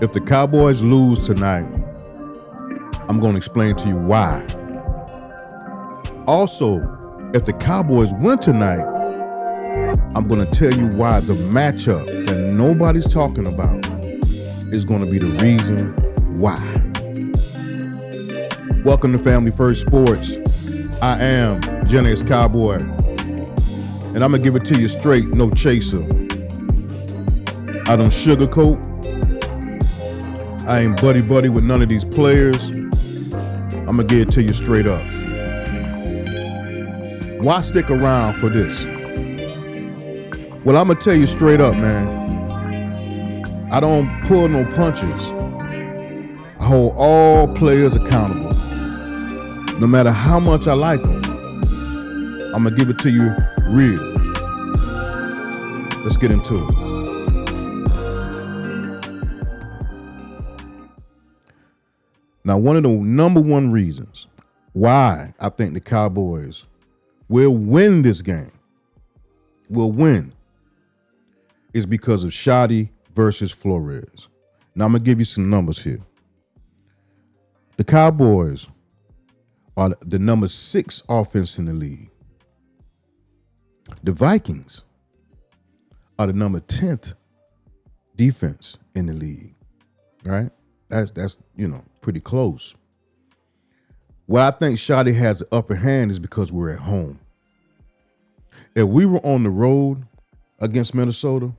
If the Cowboys lose tonight, I'm going to explain to you why. Also, if the Cowboys win tonight, I'm going to tell you why the matchup that nobody's talking about is going to be the reason why. Welcome to Family First Sports. I am Genesis Cowboy, and I'm going to give it to you straight, no chaser. I don't sugarcoat. I ain't buddy-buddy with none of these players. I'm going to give it to you straight up. Why stick around for this? Well, I'm going to tell you straight up, man. I don't pull no punches. I hold all players accountable. No matter how much I like them, I'm going to give it to you real. Let's get into it. Now, one of the number one reasons why I think the Cowboys will win this game, is because of Shoddy versus Flores. Now, I'm going to give you some numbers here. The Cowboys are the number 6 offense in the league. The Vikings are the number 10th defense in the league, right? That's pretty close. What I think Shoddy has the upper hand is because we're at home. If we were on the road against Minnesota,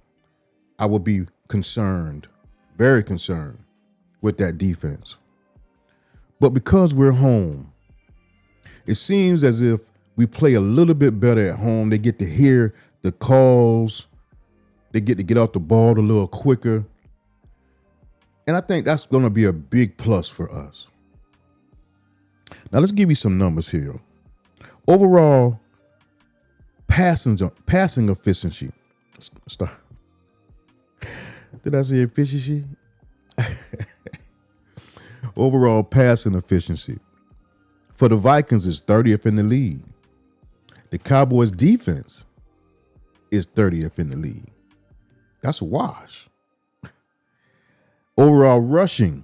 I would be concerned, very concerned with that defense. But because we're home, it seems as if we play a little bit better at home. They get to hear the calls. They get to get off the ball a little quicker. And I think that's going to be a big plus for us. Now, let's give you some numbers here. Overall, passing efficiency. Stop. Did I say efficiency? Overall passing efficiency for the Vikings is 30th in the league. The Cowboys defense is 30th in the league. That's a wash. Overall rushing,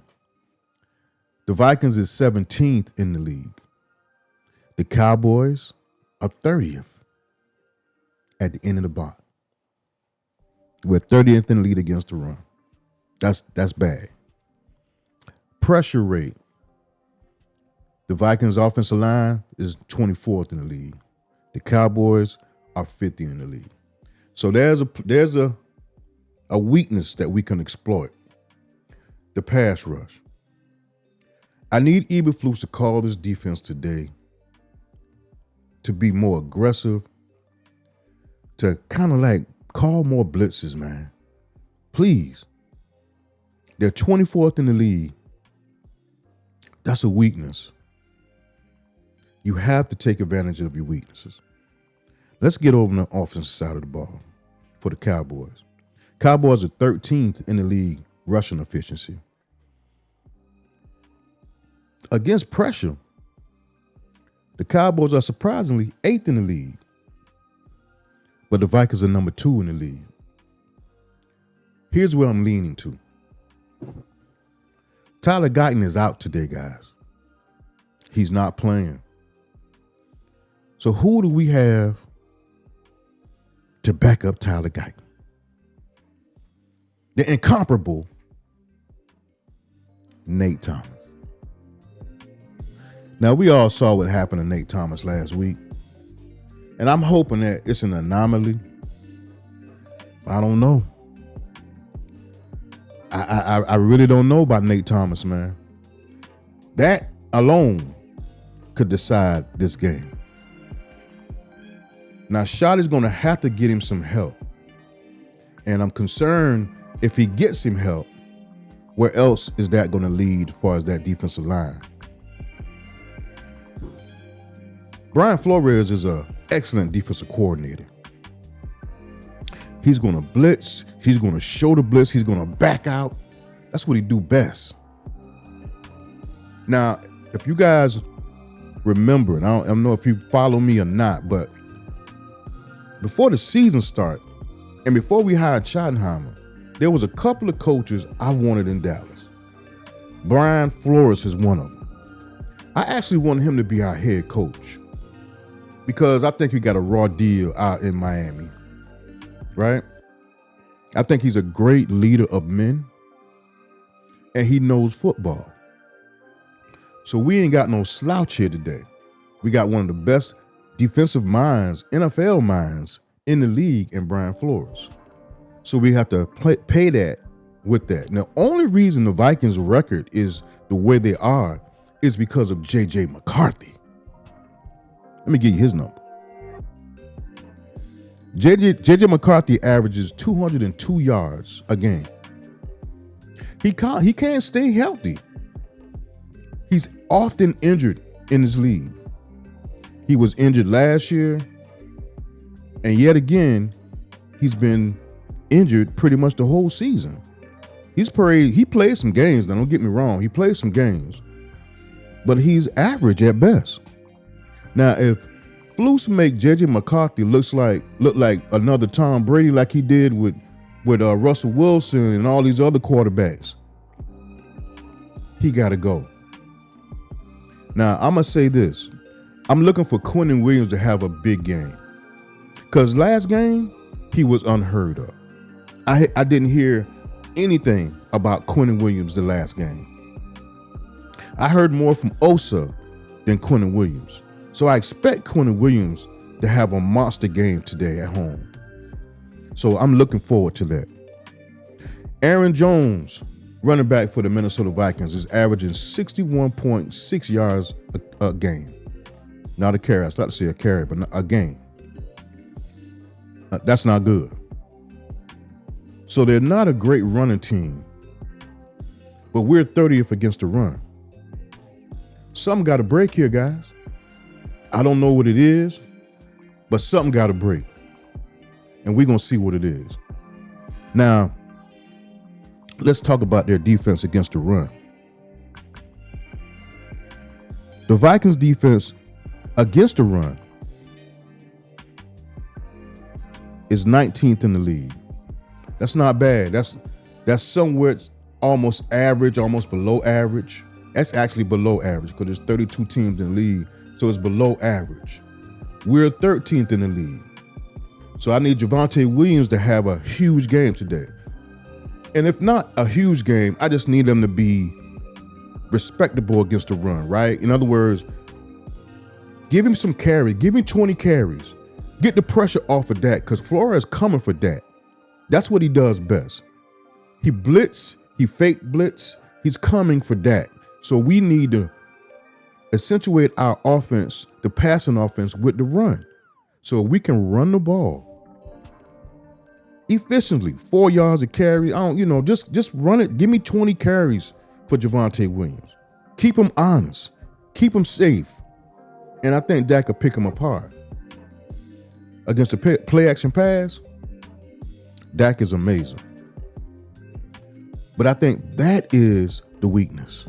the Vikings is 17th in the league. The Cowboys are 30th at the end of the bar. We're 30th in the lead against the run. That's bad. Pressure rate, the Vikings offensive line is 24th in the league. The Cowboys are 50th in the league. So there's a weakness that we can exploit. The pass rush. I need Eberflus to call this defense today to be more aggressive, to kind of like call more blitzes, man. Please. They're 24th in the league. That's a weakness. You have to take advantage of your weaknesses. Let's get over on the offensive side of the ball for the Cowboys. Cowboys are 13th in the league rushing efficiency. Against pressure, the Cowboys are surprisingly 8th in the league. But the Vikings are number 2 in the league. Here's where I'm leaning to. Tyler Guyton is out today, guys. He's not playing. So who do we have to back up Tyler Guyton? The incomparable Nate Thomas. Now, we all saw what happened to Nate Thomas last week. And I'm hoping that it's an anomaly. I don't know. I really don't know about Nate Thomas, man. That alone could decide this game. Now, Shotty's going to have to get him some help. And I'm concerned if he gets him help, where else is that going to lead as far as that defensive line? Brian Flores is an excellent defensive coordinator. He's going to blitz. He's going to show the blitz. He's going to back out. That's what he do best. Now, if you guys remember, and I don't know if you follow me or not, but before the season started and before we hired Schottenheimer, There was a couple of coaches I wanted in Dallas. Brian Flores is one of them. I actually wanted him to be our head coach because I think we got a raw deal out in Miami, right? I think he's a great leader of men and he knows football. So we ain't got no slouch here today. We got one of the best defensive minds, NFL minds in the league in Brian Flores. So we have to pay that with that. Now, the only reason the Vikings record is the way they are is because of J.J. McCarthy. Let me give you his number. J.J. McCarthy averages 202 yards a game. He can't stay healthy. He's often injured in this league. He was injured last year, and yet again, he's been injured pretty much the whole season. He played some games. Now, don't get me wrong. He played some games, but he's average at best. Now, if Flus make J.J. McCarthy look like another Tom Brady, like he did with Russell Wilson and all these other quarterbacks, he got to go. Now, I'm going to say this. I'm looking for Quinnen Williams to have a big game. Because last game, he was unheard of. I didn't hear anything about Quinnen Williams the last game. I heard more from Osa than Quinnen Williams. So I expect Quinnen Williams to have a monster game today at home. So I'm looking forward to that. Aaron Jones, running back for the Minnesota Vikings, is averaging 61.6 yards a game. Not a carry. I started to say a carry, but not a game. That's not good. So they're not a great running team, but we're 30th against the run. Something got to break here, guys. I don't know what it is, but something got to break. And we're going to see what it is. Now, let's talk about their defense against the run. The Vikings defense against the run is 19th in the league. That's not bad. That's somewhere almost average, almost below average. That's actually below average because there's 32 teams in the league, so it's below average. We're 13th in the league. So I need Javonte Williams to have a huge game today. And if not a huge game, I just need them to be respectable against the run, right? In other words, give him some carry. Give him 20 carries. Get the pressure off of Dak because Flores is coming for Dak. That's what he does best. He blitz. He fake blitz. He's coming for Dak. So we need to accentuate our offense, the passing offense, with the run. So we can run the ball efficiently. 4 yards a carry. Just run it. Give me 20 carries for Javonte Williams. Keep him honest. Keep him safe. And I think Dak will pick him apart. Against the play action pass, Dak is amazing. But I think that is the weakness.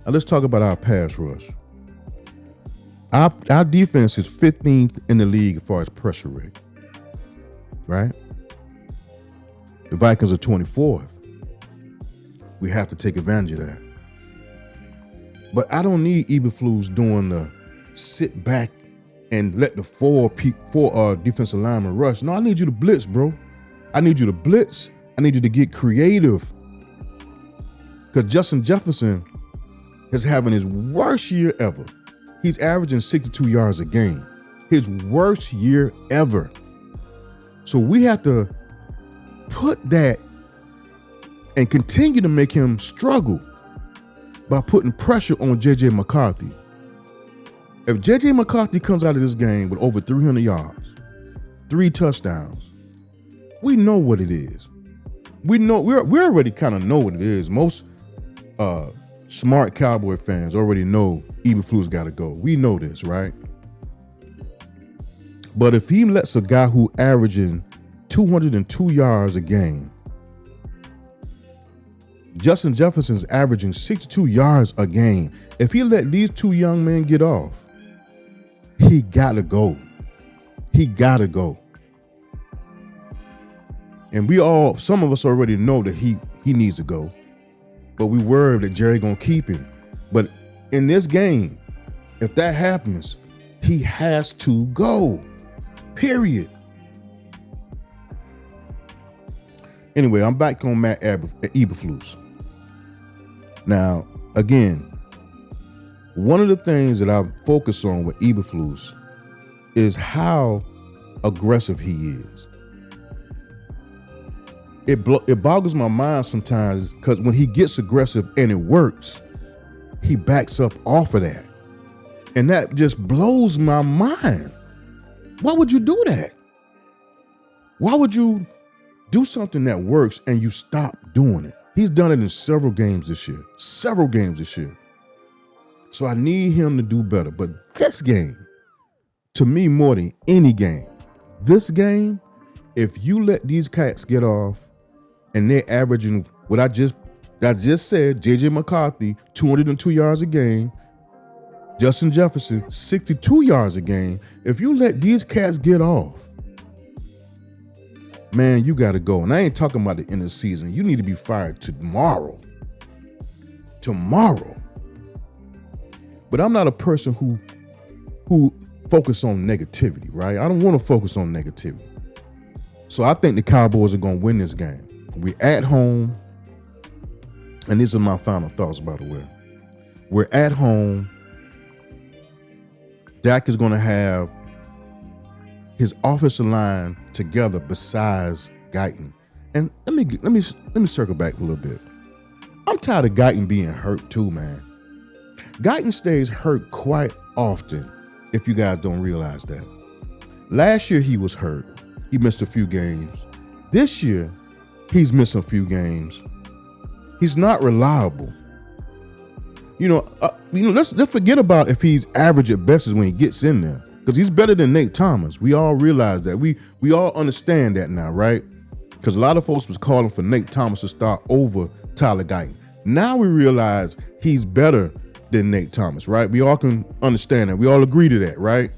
Now let's talk about our pass rush. Our defense is 15th in the league as far as pressure rate, right? The Vikings are 24th. We have to take advantage of that. But I don't need Eberflus doing the sit back and let the four defensive linemen rush. No, I need you to blitz, bro. I need you to blitz. I need you to get creative. Because Justin Jefferson is having his worst year ever. He's averaging 62 yards a game. His worst year ever. So we have to put that and continue to make him struggle by putting pressure on J.J. McCarthy. If J.J. McCarthy comes out of this game with over 300 yards, 3 touchdowns, we know what it is. We already kind of know what it is. Most smart Cowboy fans already know Eberflus got to go. We know this, right? But if he lets a guy who averaging 202 yards a game, Justin Jefferson's averaging 62 yards a game. If he let these two young men get off, he got to go. He got to go. And some of us already know that he needs to go, but we worry that Jerry gonna keep him. But in this game, if that happens, he has to go, period. Anyway, I'm back on Matt Eberflus. Now, again, one of the things that I focus on with Eberflus is how aggressive he is. It boggles my mind sometimes because when he gets aggressive and it works, he backs up off of that. And that just blows my mind. Why would you do that? Why would you do something that works and you stop doing it? He's done it in several games this year. So I need him to do better. But this game, to me more than any game, this game, if you let these cats get off and they're averaging what I just said, J.J. McCarthy, 202 yards a game, Justin Jefferson, 62 yards a game. If you let these cats get off, man, you got to go. And I ain't talking about the end of the season. You need to be fired tomorrow. But I'm not a person who focus on negativity, right? I don't want to focus on negativity. So I think the Cowboys are going to win this game. We're at home. And these are my final thoughts, by the way. We're at home. Dak is going to have his offensive line together besides Guyton. And let me circle back a little bit. I'm tired of Guyton being hurt too, man. Guyton stays hurt quite often, if you guys don't realize that. Last year he was hurt. He missed a few games. This year, he's missed a few games. He's not reliable. Let's forget about if he's average at best is when he gets in there, because he's better than Nate Thomas. We all realize that. We all understand that now, right? Because a lot of folks was calling for Nate Thomas to start over Tyler Guyton. Now we realize he's better than Nate Thomas, right? We all can understand that. We all agree to that, right?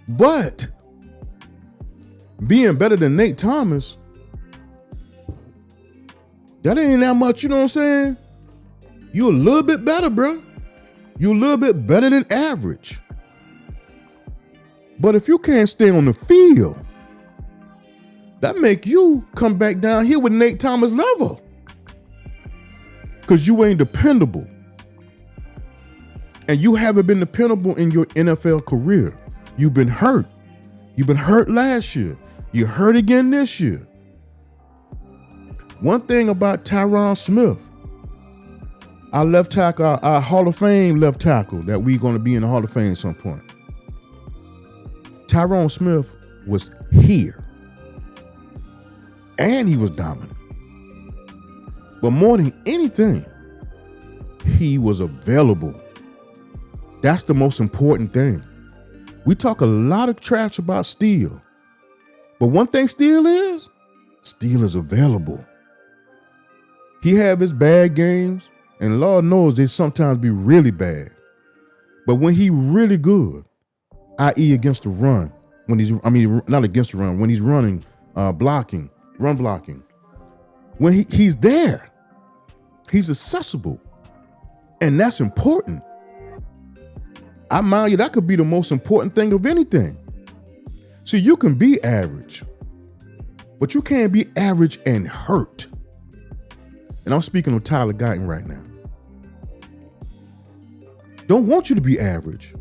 But being better than Nate Thomas, that ain't that much, you know what I'm saying? You a little bit better, bro. You a little bit better than average. But if you can't stay on the field, that make you come back down here with Nate Thomas level. Because you ain't dependable. And you haven't been dependable in your NFL career. You've been hurt. You've been hurt last year. You're hurt again this year. One thing about Tyron Smith, our left tackle, our Hall of Fame left tackle, that we're going to be in the Hall of Fame at some point. Tyron Smith was here. And he was dominant. But more than anything, he was available. That's the most important thing. We talk a lot of trash about Steele. But one thing Steele is available. He have his bad games, and Lord knows they sometimes be really bad. But when he really good, i.e. against the run, not against the run, when he's running, run blocking, when he's there, he's accessible. And that's important. I mind you, that could be the most important thing of anything. See, you can be average, but you can't be average and hurt. And I'm speaking of Tyler Guyton right now. Don't want you to be average.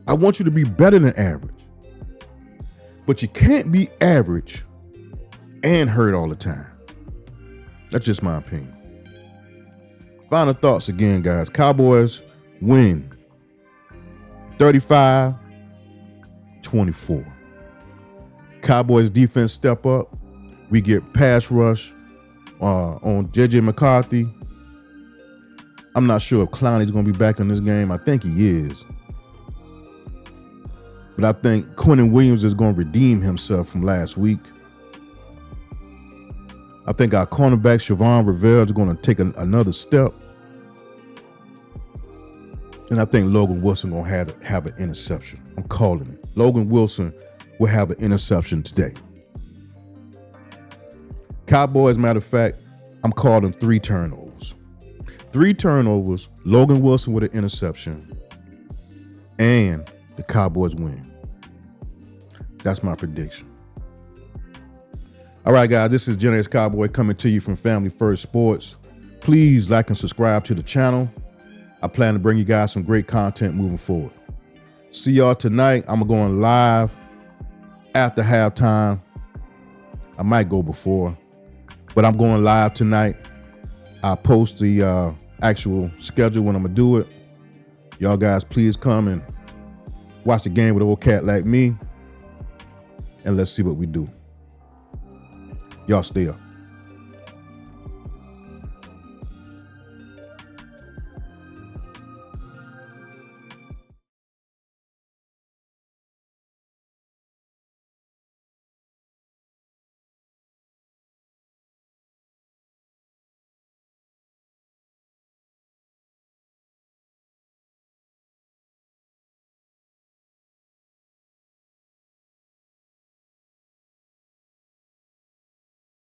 I want you to be better than average. But you can't be average and hurt all the time. That's just my opinion. Final thoughts again, guys. Cowboys win 35-24. Cowboys defense step up. We get pass rush on J.J. McCarthy. I'm not sure if Clowney's going to be back in this game. I think he is. But I think Quinnen Williams is going to redeem himself from last week. I think our cornerback, Siobhan Rivera, is going to take another step. And I think Logan Wilson going to have an interception. I'm calling it. Logan Wilson will have an interception today. Cowboys, matter of fact, I'm calling 3 turnovers. 3 turnovers, Logan Wilson with an interception, and the Cowboys win. That's my prediction. All right, guys, this is Gen X Cowboy coming to you from Family First Sports. Please like and subscribe to the channel. I plan to bring you guys some great content moving forward. See y'all tonight. I'm going live after halftime. I might go before, but I'm going live tonight. I'll post the actual schedule when I'm going to do it. Y'all guys, please come and watch the game with an old cat like me, and let's see what we do. Y'all stay up.